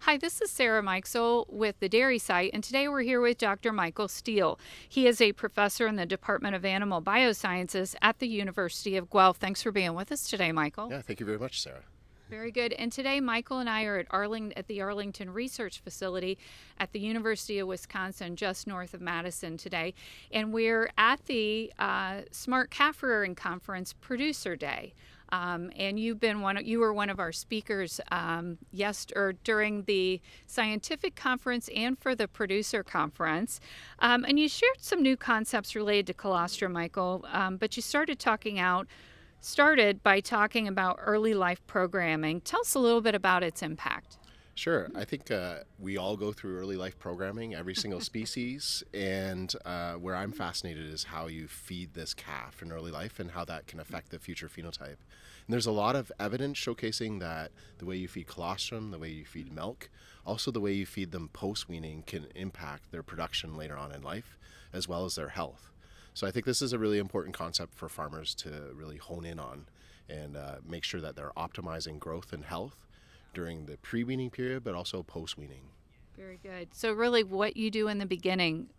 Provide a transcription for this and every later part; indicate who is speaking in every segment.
Speaker 1: Hi, this is Sarah Mikesell with the Dairy Site, and today we're here with Dr. Michael Steele. He is a professor in the Department of Animal Biosciences at the University of Guelph. Thanks for being with us today, Michael.
Speaker 2: Yeah, thank you very much, Sarah.
Speaker 1: Very good. And today, Michael and I are at the Arlington Research Facility at the University of Wisconsin, just north of Madison today, and we're at the Smart Calf Rearing Conference Producer Day. And you were one of our speakers during the scientific conference and for the producer conference. And you shared some new concepts related to colostrum, Michael, but you started by talking about early life programming. Tell us a little bit about its impact.
Speaker 2: Sure. I think we all go through early life programming, every single species, and where I'm fascinated is how you feed this calf in early life and how that can affect the future phenotype. And there's a lot of evidence showcasing that the way you feed colostrum, the way you feed milk, also the way you feed them post-weaning can impact their production later on in life, as well as their health. So I think this is a really important concept for farmers to really hone in on and make sure that they're optimizing growth and health during the pre-weaning period, but also post-weaning.
Speaker 1: Very good. So really what you do in the beginning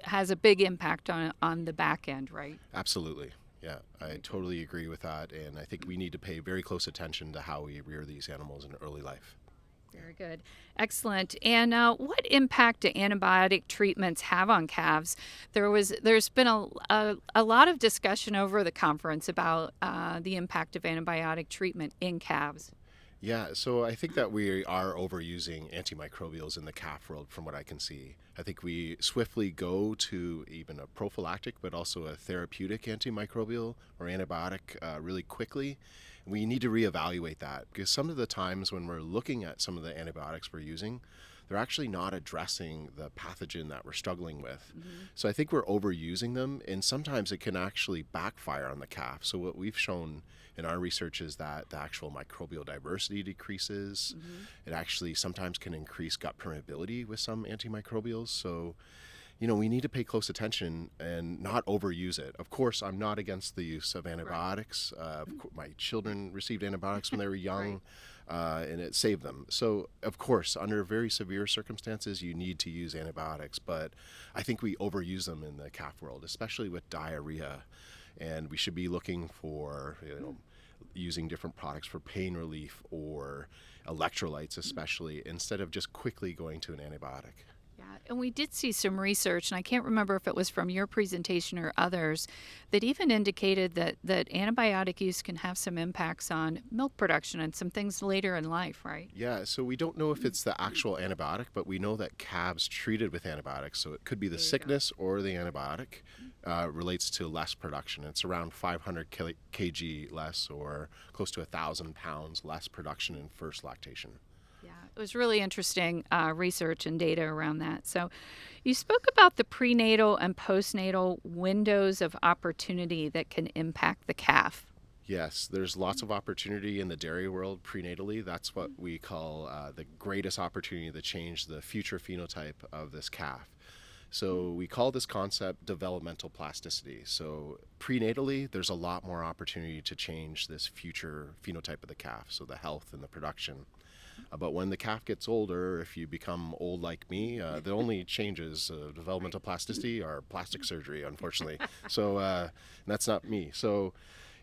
Speaker 1: has a big impact on the back end, right?
Speaker 2: Absolutely. Yeah, I totally agree with that. And I think we need to pay very close attention to how we rear these animals in early life.
Speaker 1: Very good. Excellent. And what impact do antibiotic treatments have on calves? There's been a lot of discussion over the conference about the impact of antibiotic treatment in calves.
Speaker 2: Yeah, so I think that we are overusing antimicrobials in the calf world from what I can see. I think we swiftly go to even a prophylactic but also a therapeutic antimicrobial or antibiotic really quickly. We need to reevaluate that because some of the times when we're looking at some of the antibiotics we're using, they're actually not addressing the pathogen that we're struggling with. Mm-hmm. So I think we're overusing them, and sometimes it can actually backfire on the calf. So what we've shown in our research is that the actual microbial diversity decreases. Mm-hmm. It actually sometimes can increase gut permeability with some antimicrobials. So we need to pay close attention and not overuse it. Of course, I'm not against the use of antibiotics. My children received antibiotics when they were young, and it saved them. So, of course, under very severe circumstances, you need to use antibiotics. But I think we overuse them in the calf world, especially with diarrhea. And we should be looking for, using different products for pain relief or electrolytes especially, instead of just quickly going to an antibiotic.
Speaker 1: Yeah, and we did see some research, and I can't remember if it was from your presentation or others, that even indicated that antibiotic use can have some impacts on milk production and some things later in life, right?
Speaker 2: Yeah, so we don't know if it's the actual antibiotic, but we know that calves treated with antibiotics, so it could be the sickness or the antibiotic, relates to less production. It's around 500 kg less or close to 1,000 pounds less production in first lactation.
Speaker 1: Yeah, it was really interesting research and data around that. So you spoke about the prenatal and postnatal windows of opportunity that can impact the calf.
Speaker 2: Yes, there's lots of opportunity in the dairy world prenatally. That's what we call the greatest opportunity to change the future phenotype of this calf. So we call this concept developmental plasticity. So prenatally, there's a lot more opportunity to change this future phenotype of the calf, so the health and the production. But when the calf gets older, if you become old like me, the only changes developmental plasticity are plastic surgery, unfortunately. So that's not me. So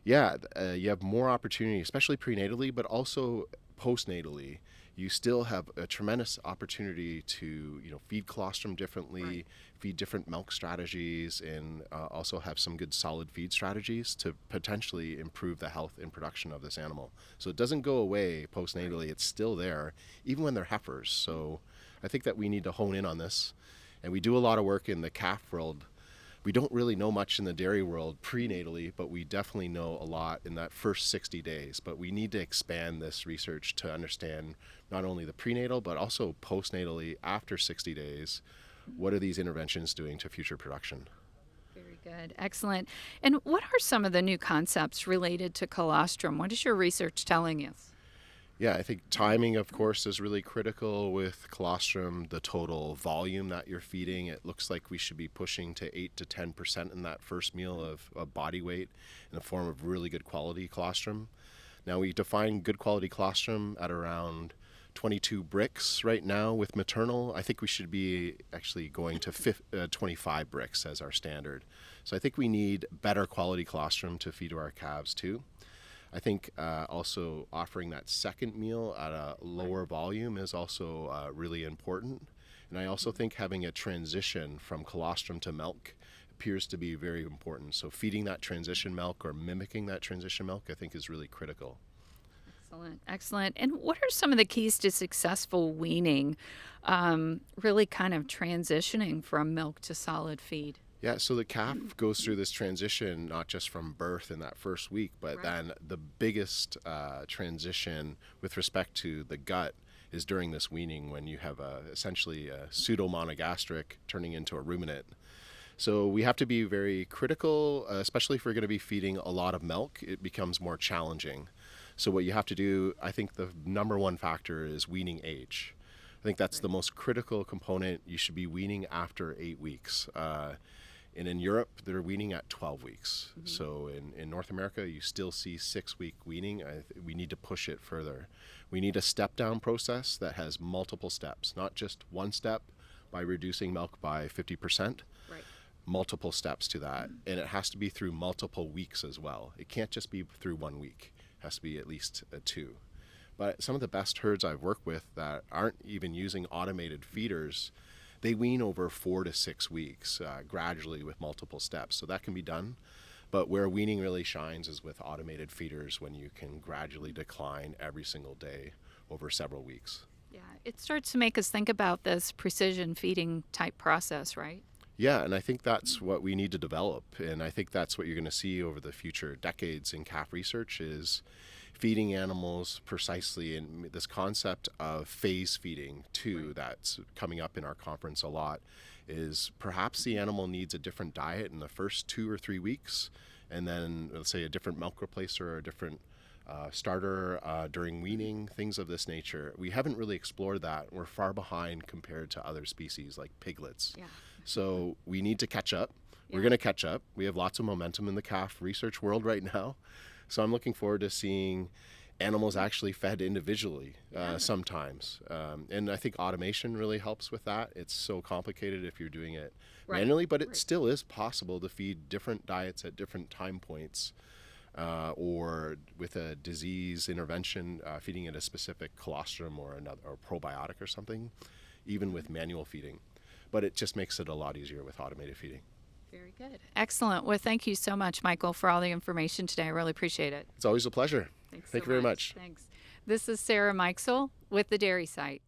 Speaker 2: yeah, you have more opportunity, especially prenatally, but also postnatally. You still have a tremendous opportunity to feed colostrum differently, right, feed different milk strategies, and also have some good solid feed strategies to potentially improve the health and production of this animal. So it doesn't go away postnatally. It's still there, even when they're heifers. So I think that we need to hone in on this. And we do a lot of work in the calf world. We don't really know much in the dairy world prenatally, but we definitely know a lot in that first 60 days. But we need to expand this research to understand not only the prenatal, but also postnatally after 60 days. What are these interventions doing to future production?
Speaker 1: Very good. Excellent. And what are some of the new concepts related to colostrum? What is your research telling us?
Speaker 2: Yeah, I think timing, of course, is really critical with colostrum, the total volume that you're feeding. It looks like we should be pushing to 8 to 10% in that first meal of body weight in the form of really good quality colostrum. Now, we define good quality colostrum at around 22 bricks right now with maternal. I think we should be actually going to 25 bricks as our standard. So I think we need better quality colostrum to feed to our calves too. I think also offering that second meal at a lower volume is also really important. And I also think having a transition from colostrum to milk appears to be very important. So feeding that transition milk or mimicking that transition milk, I think, is really critical.
Speaker 1: Excellent, excellent. And what are some of the keys to successful weaning, really kind of transitioning from milk to solid feed?
Speaker 2: Yeah, so the calf goes through this transition not just from birth in that first week, but
Speaker 1: Right.
Speaker 2: then the biggest transition with respect to the gut is during this weaning when you have essentially a pseudo-monogastric turning into a ruminant. So we have to be very critical, especially if we're going to be feeding a lot of milk. It becomes more challenging. So what you have to do, I think the number one factor is weaning age. I think that's the most critical component. You should be weaning after 8 weeks. And in Europe, they're weaning at 12 weeks. So in North America, you still see 6-week weaning. We need to push it further. We need a step-down process that has multiple steps, not just one step by reducing milk by 50%,
Speaker 1: Right.
Speaker 2: multiple steps to that. And it has to be through multiple weeks as well. It can't just be through 1 week. It has to be at least 2. But some of the best herds I've worked with that aren't even using automated feeders, they wean over 4 to 6 weeks gradually with multiple steps. So that can be done. But where weaning really shines is with automated feeders when you can gradually decline every single day over several weeks.
Speaker 1: Yeah, it starts to make us think about this precision feeding type process, right?
Speaker 2: Yeah, and I think that's what we need to develop. And I think that's what you're going to see over the future decades in calf research is feeding animals precisely. And this concept of phase feeding too, that's coming up in our conference a lot, is perhaps the animal needs a different diet in the first 2 or 3 weeks, and then let's say a different milk replacer or a different starter during weaning, things of this nature. We haven't really explored that. We're far behind compared to other species like piglets.
Speaker 1: Yeah.
Speaker 2: So we need to catch up.
Speaker 1: Yeah.
Speaker 2: We're going to catch up. We have lots of momentum in the calf research world right now. So I'm looking forward to seeing animals actually fed individually sometimes. And I think automation really helps with that. It's so complicated if you're doing it manually, but it still is possible to feed different diets at different time points. Or with a disease intervention, feeding it a specific colostrum or probiotic or something, even with manual feeding. But it just makes it a lot easier with automated feeding.
Speaker 1: Very good. Excellent. Well, thank you so much, Michael, for all the information today. I really appreciate it.
Speaker 2: It's always a pleasure.
Speaker 1: Thanks
Speaker 2: Thank
Speaker 1: so
Speaker 2: you very much.
Speaker 1: Thanks. This is Sarah Mikesell with the Dairy Site.